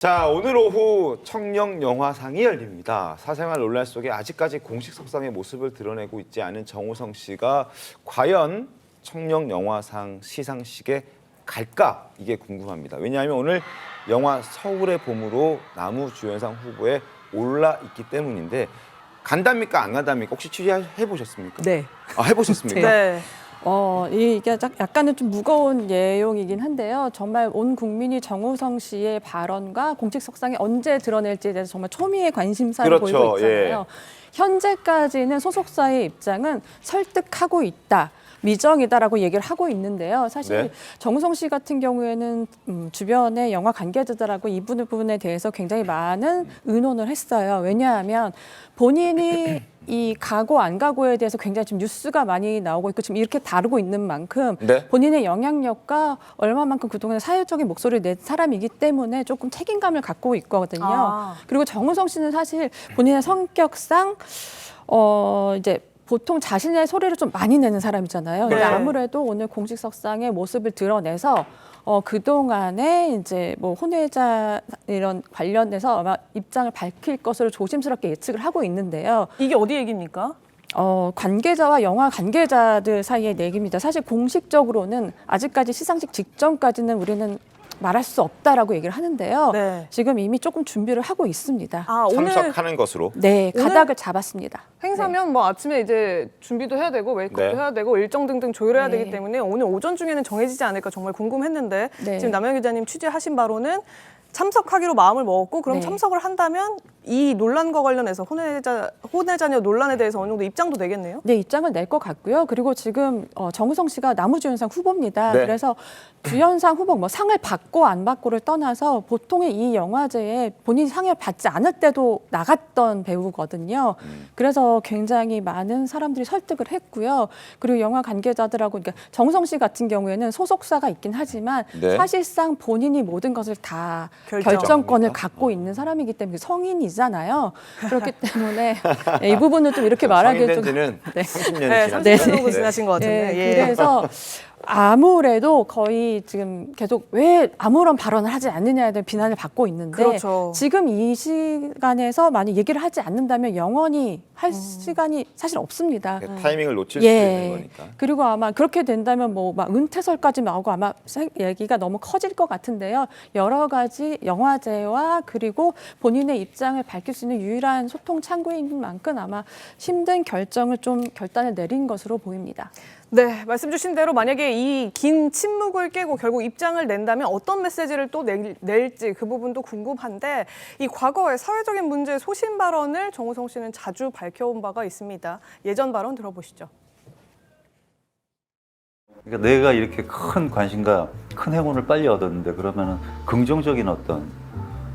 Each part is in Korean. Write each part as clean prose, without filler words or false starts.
자, 오늘 오후 청룡 영화상이 열립니다. 사생활 논란 속에 아직까지 공식 석상의 모습을 드러내고 있지 않은 정우성 씨가 과연 청룡 영화상 시상식에 갈까? 이게 궁금합니다. 왜냐하면 오늘 영화 서울의 봄으로 남우주연상 후보에 올라 있기 때문인데 간답니까? 안 간답니까? 혹시 취재해 보셨습니까? 네. 아, 해보셨습니까? 네. 이게 약간은 좀 무거운 내용이긴 한데요. 정말 온 국민이 정우성 씨의 발언과 공식 석상에 언제 드러낼지에 대해서 정말 초미의 관심사를 그렇죠. 보이고 있잖아요. 예. 현재까지는 소속사의 입장은 설득하고 있다. 미정이다라고 얘기를 하고 있는데요. 사실 네. 정우성 씨 같은 경우에는 주변의 영화 관계자들하고 이 부분에 대해서 굉장히 많은 의논을 했어요. 왜냐하면 본인이 이 가고 안 가고에 대해서 굉장히 지금 뉴스가 많이 나오고 있고 지금 이렇게 다루고 있는 만큼 네. 본인의 영향력과 얼마만큼 그동안 사회적인 목소리를 낸 사람이기 때문에 조금 책임감을 갖고 있거든요. 그리고 정우성 씨는 사실 본인의 성격상 이제 보통 자신의 소리를 좀 많이 내는 사람이잖아요. 근데 네. 아무래도 오늘 공식석상의 모습을 드러내서 그동안에 이제 뭐 혼외자 이런 관련돼서 아마 입장을 밝힐 것으로 조심스럽게 예측을 하고 있는데요. 이게 어디 얘기입니까? 관계자와 영화 관계자들 사이의 얘기입니다. 사실 공식적으로는 아직까지 시상식 직전까지는 우리는 말할 수 없다라고 얘기를 하는데요. 네. 지금 이미 조금 준비를 하고 있습니다. 오늘 참석하는 것으로. 네, 오늘 가닥을 잡았습니다. 행사면 뭐 아침에 이제 준비도 해야 되고 웨이크업도 네. 해야 되고 일정 등등 조율해야 네. 되기 때문에 오늘 오전 중에는 정해지지 않을까 정말 궁금했는데 네. 지금 남영 기자님 취재하신 바로는 참석하기로 마음을 먹었고 그럼 네. 참석을 한다면 이 논란과 관련해서 혼외자녀 논란에 대해서 어느 정도 입장도 내겠네요. 네, 입장을 낼 것 같고요. 그리고 지금 정우성 씨가 남우주연상 후보입니다. 네. 그래서 주연상 후보, 뭐 상을 받고 안 받고를 떠나서 보통의 이 영화제에 본인이 상을 받지 않을 때도 나갔던 배우거든요. 그래서 굉장히 많은 사람들이 설득을 했고요. 그리고 영화 관계자들하고, 그러니까 정우성 씨 같은 경우에는 소속사가 있긴 하지만 네. 사실상 본인이 모든 것을 다 결정. 결정권을 갖고 있는 사람이기 때문에 성인이잖아요. 그렇기 때문에 이 부분을 좀 이렇게 말하기에 성인된 좀 지는 네. 30년이 네, 지났어요. 30년 정도 네. 지나신 것 같은데. 네, 그래서 아무래도 거의 지금 계속 왜 아무런 발언을 하지 않느냐에 대한 비난을 받고 있는데 그렇죠. 지금 이 시간에서 만약 얘기를 하지 않는다면 영원히 할 시간이 사실 없습니다. 타이밍을 놓칠 수 있는 거니까. 그리고 아마 그렇게 된다면 뭐 막 은퇴설까지 나오고 아마 얘기가 너무 커질 것 같은데요. 여러 가지 영화제와 그리고 본인의 입장을 밝힐 수 있는 유일한 소통 창구인 만큼 아마 힘든 결단을 내린 것으로 보입니다. 네, 말씀 주신 대로 만약에 이 긴 침묵을 깨고 결국 입장을 낸다면 어떤 메시지를 또 낼지 그 부분도 궁금한데 이 과거의 사회적인 문제 소신 발언을 정우성 씨는 자주 밝혀온 바가 있습니다. 예전 발언 들어보시죠. 그러니까 내가 이렇게 큰 관심과 큰 행운을 빨리 얻었는데 그러면은 긍정적인 어떤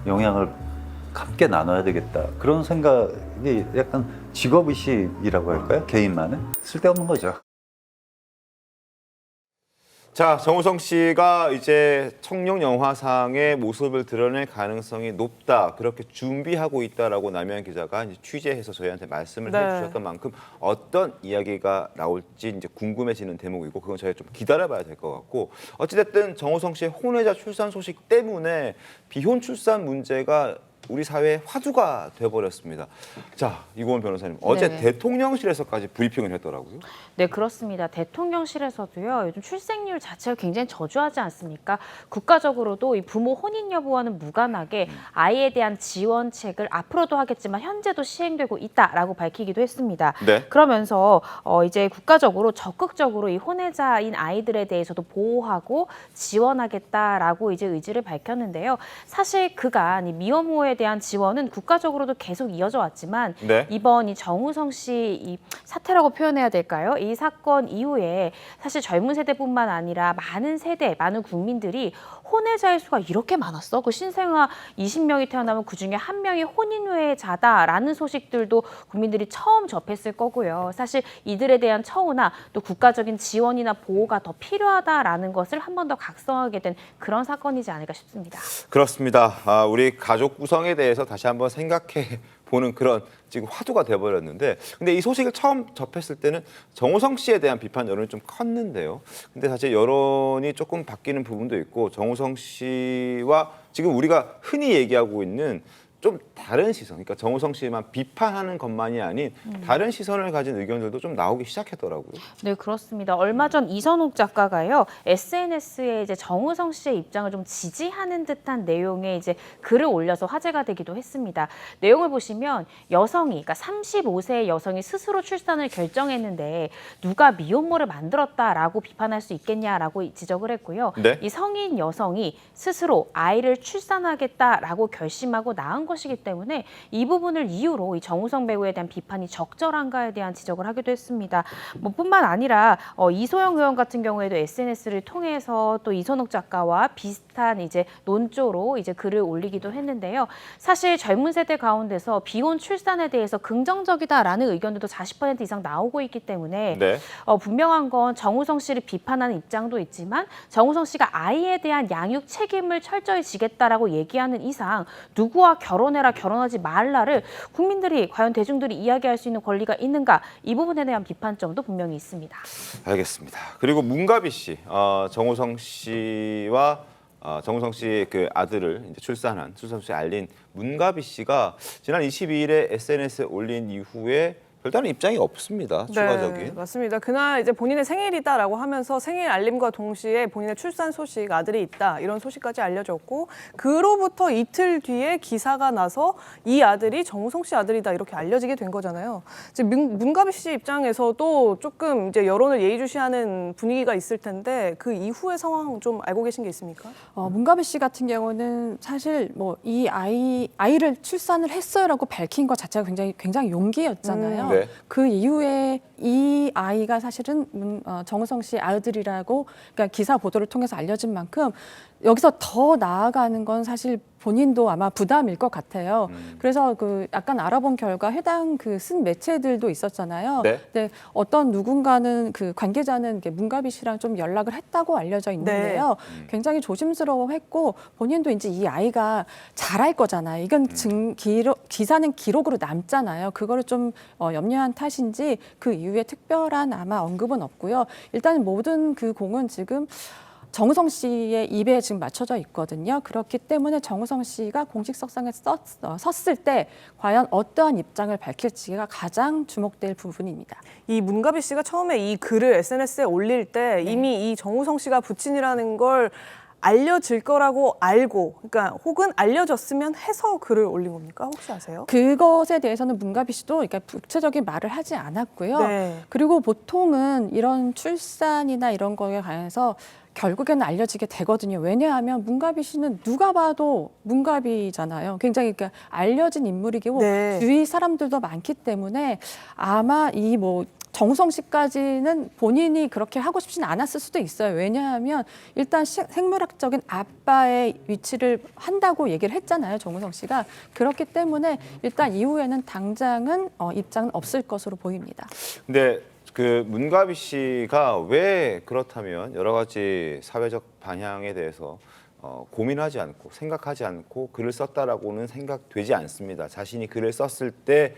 영향을 함께 나눠야 되겠다. 그런 생각이 약간 직업의식이라고 할까요? 개인만의? 쓸데없는 거죠. 자, 정우성 씨가 이제 청룡 영화상의 모습을 드러낼 가능성이 높다. 그렇게 준비하고 있다라고 남현 기자가 이제 취재해서 저희한테 말씀을 네. 해주셨던 만큼 어떤 이야기가 나올지 이제 궁금해지는 대목이고 그건 저희가 좀 기다려봐야 될 것 같고 어찌됐든 정우성 씨의 혼외자 출산 소식 때문에 비혼 출산 문제가 우리 사회의 화두가 돼버렸습니다. 자, 이고은 변호사님, 어제 네. 대통령실에서까지 브리핑을 했더라고요. 네, 그렇습니다. 대통령실에서도요, 요즘 출생률 자체가 굉장히 저조하지 않습니까? 국가적으로도 이 부모 혼인 여부와는 무관하게 아이에 대한 지원책을 앞으로도 하겠지만 현재도 시행되고 있다라고 밝히기도 했습니다. 네. 그러면서 이제 국가적으로 적극적으로 이 혼외자인 아이들에 대해서도 보호하고 지원하겠다라고 이제 의지를 밝혔는데요. 사실 그간 이 미혼모에 대한 지원은 국가적으로도 계속 이어져 왔지만 네. 이번 이 정우성 씨 이 사태라고 표현해야 될까요? 이 사건 이후에 사실 젊은 세대뿐만 아니라 많은 국민들이 혼외자의 수가 이렇게 많았어? 그 신생아 20명이 태어나면 그중에 한 명이 혼인후자다라는 소식들도 국민들이 처음 접했을 거고요. 사실 이들에 대한 처우나 또 국가적인 지원이나 보호가 더 필요하다라는 것을 한 번 더 각성하게 된 그런 사건이지 않을까 싶습니다. 그렇습니다. 우리 가족 구성에 대해서 다시 한번 생각해 보는 그런 지금 화두가 돼버렸는데 근데 이 소식을 처음 접했을 때는 정우성 씨에 대한 비판 여론이 좀 컸는데요. 근데 사실 여론이 조금 바뀌는 부분도 있고 정우성 씨와 지금 우리가 흔히 얘기하고 있는 좀 다른 시선, 그러니까 정우성 씨만 비판하는 것만이 아닌 다른 시선을 가진 의견들도 좀 나오기 시작했더라고요. 네, 그렇습니다. 얼마 전 이선옥 작가가요, SNS에 이제 정우성 씨의 입장을 좀 지지하는 듯한 내용의 이제 글을 올려서 화제가 되기도 했습니다. 내용을 보시면 여성이, 그러니까 35세의 여성이 스스로 출산을 결정했는데 누가 미혼모를 만들었다라고 비판할 수 있겠냐라고 지적을 했고요. 네. 이 성인 여성이 스스로 아이를 출산하겠다라고 결심하고 낳은 것이기 때문에 이 부분을 이유로 이 정우성 배우에 대한 비판이 적절한가에 대한 지적을 하기도 했습니다. 뭐 뿐만 아니라 이소영 의원 같은 경우에도 SNS를 통해서 또 이선옥 작가와 비슷한 이제 논조로 이제 글을 올리기도 했는데요. 사실 젊은 세대 가운데서 비혼 출산에 대해서 긍정적이다라는 의견들도 40% 이상 나오고 있기 때문에 네. 분명한 건 정우성 씨를 비판하는 입장도 있지만 정우성 씨가 아이에 대한 양육 책임을 철저히 지겠다라고 얘기하는 이상 누구와 결혼해라 결혼하지 말라를 국민들이 과연 대중들이 이야기할 수 있는 권리가 있는가, 이 부분에 대한 비판점도 분명히 있습니다. 알겠습니다. 그리고 문가비 씨, 정우성 씨와 정우성 씨의 그 아들을 이제 출산한 출산 소식 알린 문가비 씨가 지난 22일에 SNS에 올린 이후에 별다른 입장이 없습니다. 추가적인. 네, 맞습니다. 그날 이제 본인의 생일이다라고 하면서 생일 알림과 동시에 본인의 출산 소식, 아들이 있다 이런 소식까지 알려졌고, 그로부터 이틀 뒤에 기사가 나서 이 아들이 정우성 씨 아들이다 이렇게 알려지게 된 거잖아요. 이제 문가비 씨 입장에서도 조금 이제 여론을 예의주시하는 분위기가 있을 텐데 그 이후의 상황 좀 알고 계신 게 있습니까? 문가비 씨 같은 경우는 사실 뭐 이 아이를 출산을 했어요라고 밝힌 것 자체가 굉장히 용기였잖아요. 네. 그 이후에 이 아이가 사실은 정우성 씨 아들이라고, 그러니까 기사 보도를 통해서 알려진 만큼 여기서 더 나아가는 건 사실 본인도 아마 부담일 것 같아요. 그래서 그 약간 알아본 결과 해당 그 쓴 매체들도 있었잖아요. 네. 근데 어떤 누군가는 그 관계자는 문가비 씨랑 좀 연락을 했다고 알려져 있는데요. 굉장히 조심스러워했고 본인도 이제 이 아이가 잘할 거잖아요. 이건 기사는 기록으로 남잖아요. 그거를 좀 염려한 탓인지 그 이후에 특별한 아마 언급은 없고요. 일단 모든 그 공은 지금 정우성 씨의 입에 지금 맞춰져 있거든요. 그렇기 때문에 정우성 씨가 공식 석상에 섰을 때 과연 어떠한 입장을 밝힐지가 가장 주목될 부분입니다. 이 문가비 씨가 처음에 이 글을 SNS에 올릴 때 이미 이 정우성 씨가 부친이라는 걸 알려질 거라고 알고, 그러니까 혹은 알려졌으면 해서 글을 올린 겁니까? 혹시 아세요? 그것에 대해서는 문가비 씨도 그러니까 구체적인 말을 하지 않았고요. 네. 그리고 보통은 이런 출산이나 이런 거에 관해서 결국에는 알려지게 되거든요. 왜냐하면 문가비 씨는 누가 봐도 문가비잖아요. 굉장히 그러니까 알려진 인물이고 네. 주위 사람들도 많기 때문에 아마 이 정우성 씨까지는 본인이 그렇게 하고 싶지는 않았을 수도 있어요. 왜냐하면 일단 생물학적인 아빠의 위치를 한다고 얘기를 했잖아요. 정우성 씨가. 그렇기 때문에 일단 이후에는 당장은 입장은 없을 것으로 보입니다. 근데 그 문가비 씨가 왜 그렇다면 여러 가지 사회적 방향에 대해서 고민하지 않고 생각하지 않고 글을 썼다라고는 생각되지 않습니다. 자신이 글을 썼을 때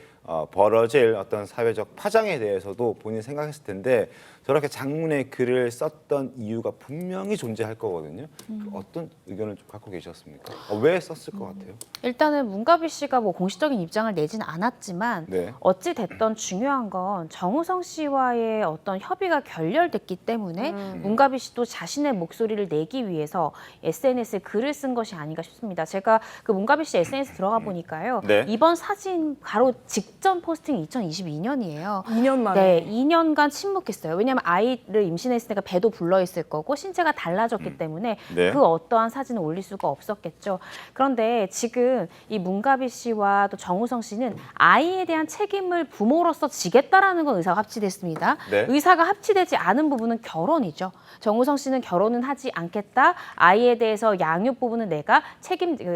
벌어질 어떤 사회적 파장에 대해서도 본인이 생각했을 텐데 저렇게 장문의 글을 썼던 이유가 분명히 존재할 거거든요. 어떤 의견을 좀 갖고 계셨습니까? 왜 썼을 것 같아요? 일단은 문가비 씨가 뭐 공식적인 입장을 내진 않았지만 네. 어찌 됐던 중요한 건 정우성 씨와의 어떤 협의가 결렬됐기 때문에 문가비 씨도 자신의 목소리를 내기 위해서 SNS에 글을 쓴 것이 아닌가 싶습니다. 제가 그 문가비 씨 SNS 들어가 보니까요. 네. 이번 사진 바로 직전 포스팅 2022년이에요. 2년 만에. 네, 2년간 침묵했어요. 왜냐하면 아이를 임신했으니까 배도 불러 있을 거고 신체가 달라졌기 때문에 네. 그 어떠한 사진을 올릴 수가 없었겠죠. 그런데 지금 이 문가비 씨와 또 정우성 씨는 아이에 대한 책임을 부모로서 지겠다라는 건 의사가 합치됐습니다. 네. 의사가 합치되지 않은 부분은 결혼이죠. 정우성 씨는 결혼은 하지 않겠다. 아이에 대해서 양육 부분은 내가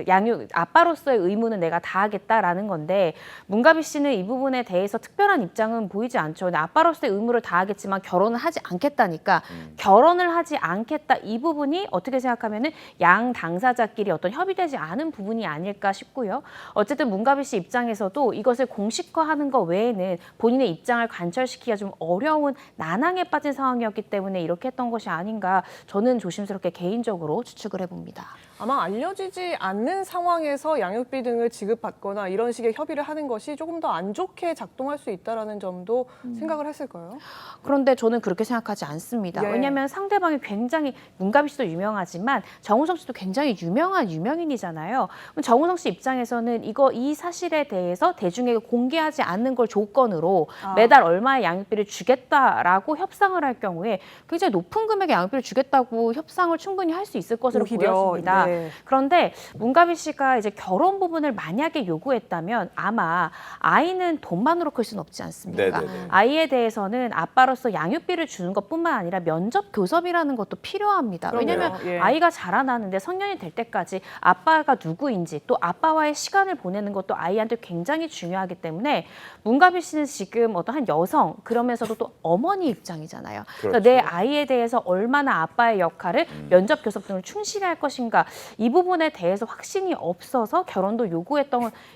양육 아빠로서의 의무는 내가 다 하겠다라는 건데 문가비 씨는 이 부분에 대해서 특별한 입장은 보이지 않죠. 근데 아빠로서의 의무를 다하겠지만 결혼을 하지 않겠다니까 결혼을 하지 않겠다 이 부분이 어떻게 생각하면은 양 당사자끼리 어떤 협의되지 않은 부분이 아닐까 싶고요. 어쨌든 문가비 씨 입장에서도 이것을 공식화하는 것 외에는 본인의 입장을 관철시키기가 좀 어려운 난항에 빠진 상황이었기 때문에 이렇게 했던 것이 아닌가 저는 조심스럽게 개인적으로 추측을 해봅니다. 아마 알려지지 않는 상황에서 양육비 등을 지급받거나 이런 식의 협의를 하는 것이 조금 더 안 좋게 작동할 수 있다라는 점도 생각을 했을까요? 그런데 저는 그렇게 생각하지 않습니다. 예. 왜냐하면 상대방이 굉장히 문가비 씨도 유명하지만 정우성 씨도 굉장히 유명한 유명인이잖아요. 그럼 정우성 씨 입장에서는 이 사실에 대해서 대중에게 공개하지 않는 걸 조건으로 매달 얼마의 양육비를 주겠다라고 협상을 할 경우에 굉장히 높은 금액의 양육비를 주겠다고 협상을 충분히 할 수 있을 것으로 오히려, 보였습니다. 네. 그런데 문가비 씨가 이제 결혼 부분을 만약에 요구했다면 아마 아이는 돈만으로 클 수는 없지 않습니까? 네네네. 아이에 대해서는 아빠로서 양육비를 주는 것뿐만 아니라 면접 교섭이라는 것도 필요합니다. 그럼요. 왜냐하면 예. 아이가 자라나는데 성년이 될 때까지 아빠가 누구인지 또 아빠와의 시간을 보내는 것도 아이한테 굉장히 중요하기 때문에 문가비 씨는 지금 어떤 한 여성 그러면서도 또 어머니 입장이잖아요. 그래서 내 아이에 대해서 얼마나 아빠의 역할을 면접 교섭 등을 충실히 할 것인가 이 부분에 대해서 확신이 없어서 결혼도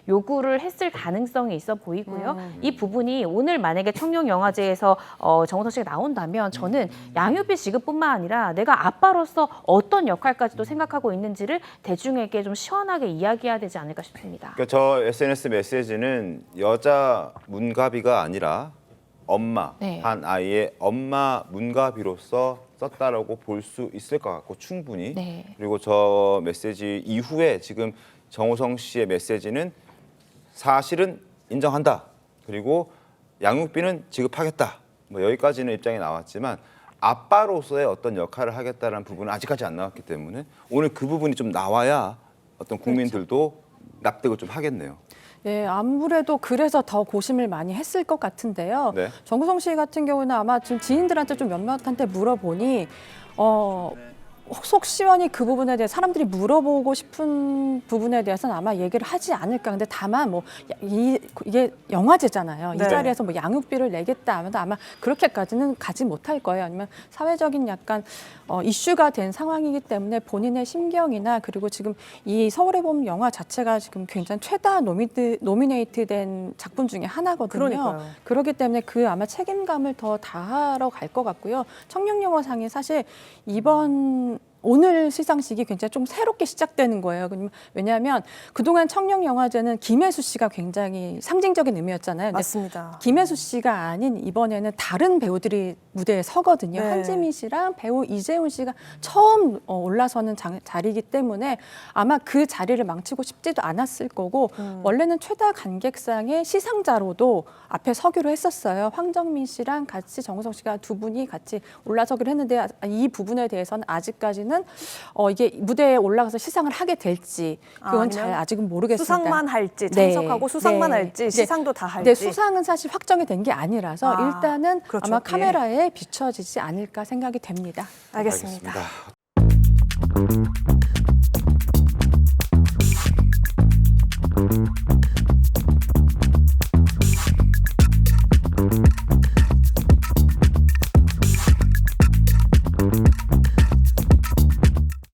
요구를 했을 가능성이 있어 보이고요. 이 부분이 오늘 만약에 청룡영화제에서 정우성 씨가 나온다면 저는 양육비 지급뿐만 아니라 내가 아빠로서 어떤 역할까지도 생각하고 있는지를 대중에게 좀 시원하게 이야기해야 되지 않을까 싶습니다. 그러니까 저 SNS 메시지는 여자 문가비가 아니라 엄마, 네. 한 아이의 엄마 문가비로서 썼다라고 볼 수 있을 것 같고 충분히. 네. 그리고 저 메시지 이후에 지금 정우성 씨의 메시지는 사실은 인정한다. 그리고 양육비는 지급하겠다. 뭐 여기까지는 입장이 나왔지만 아빠로서의 어떤 역할을 하겠다는 부분은 아직까지 안 나왔기 때문에 오늘 그 부분이 좀 나와야 어떤 국민들도 납득을 좀 하겠네요. 예, 아무래도 그래서 더 고심을 많이 했을 것 같은데요. 네. 정우성 씨 같은 경우는 아마 지금 지인들한테 좀 몇몇한테 물어보니 속 시원히 그 부분에 대해 사람들이 물어보고 싶은 부분에 대해서는 아마 얘기를 하지 않을까. 근데 다만 뭐 이게 영화제잖아요. 네. 이 자리에서 뭐 양육비를 내겠다 하면 아마 그렇게까지는 가지 못할 거예요. 아니면 사회적인 약간 이슈가 된 상황이기 때문에 본인의 심경이나 그리고 지금 이 서울의 봄 영화 자체가 지금 굉장히 최다 노미네이트된 작품 중에 하나거든요. 그러니까요. 그렇기 때문에 그 아마 책임감을 더 다하러 갈 것 같고요. 청룡영화상이 사실 오늘 시상식이 굉장히 좀 새롭게 시작되는 거예요. 왜냐하면 그동안 청룡영화제는 김혜수 씨가 굉장히 상징적인 의미였잖아요. 근데 맞습니다. 김혜수 씨가 아닌 이번에는 다른 배우들이 무대에 서거든요. 네. 한지민 씨랑 배우 이재훈 씨가 처음 올라서는 자리이기 때문에 아마 그 자리를 망치고 싶지도 않았을 거고 원래는 최다 관객상의 시상자로도 앞에 서기로 했었어요. 황정민 씨랑 같이 정우성 씨가 두 분이 같이 올라서기로 했는데 이 부분에 대해서는 아직까지는 이게 무대에 올라가서 시상을 하게 될지 그건 잘 아직은 모르겠습니다. 수상만 할지 네. 참석하고 수상만 네. 할지 네. 시상도 다 할지. 네, 수상은 사실 확정이 된 게 아니라서 일단은 그렇죠. 아마 카메라에 비춰지지 않을까 생각이 됩니다. 알겠습니다. 알겠습니다.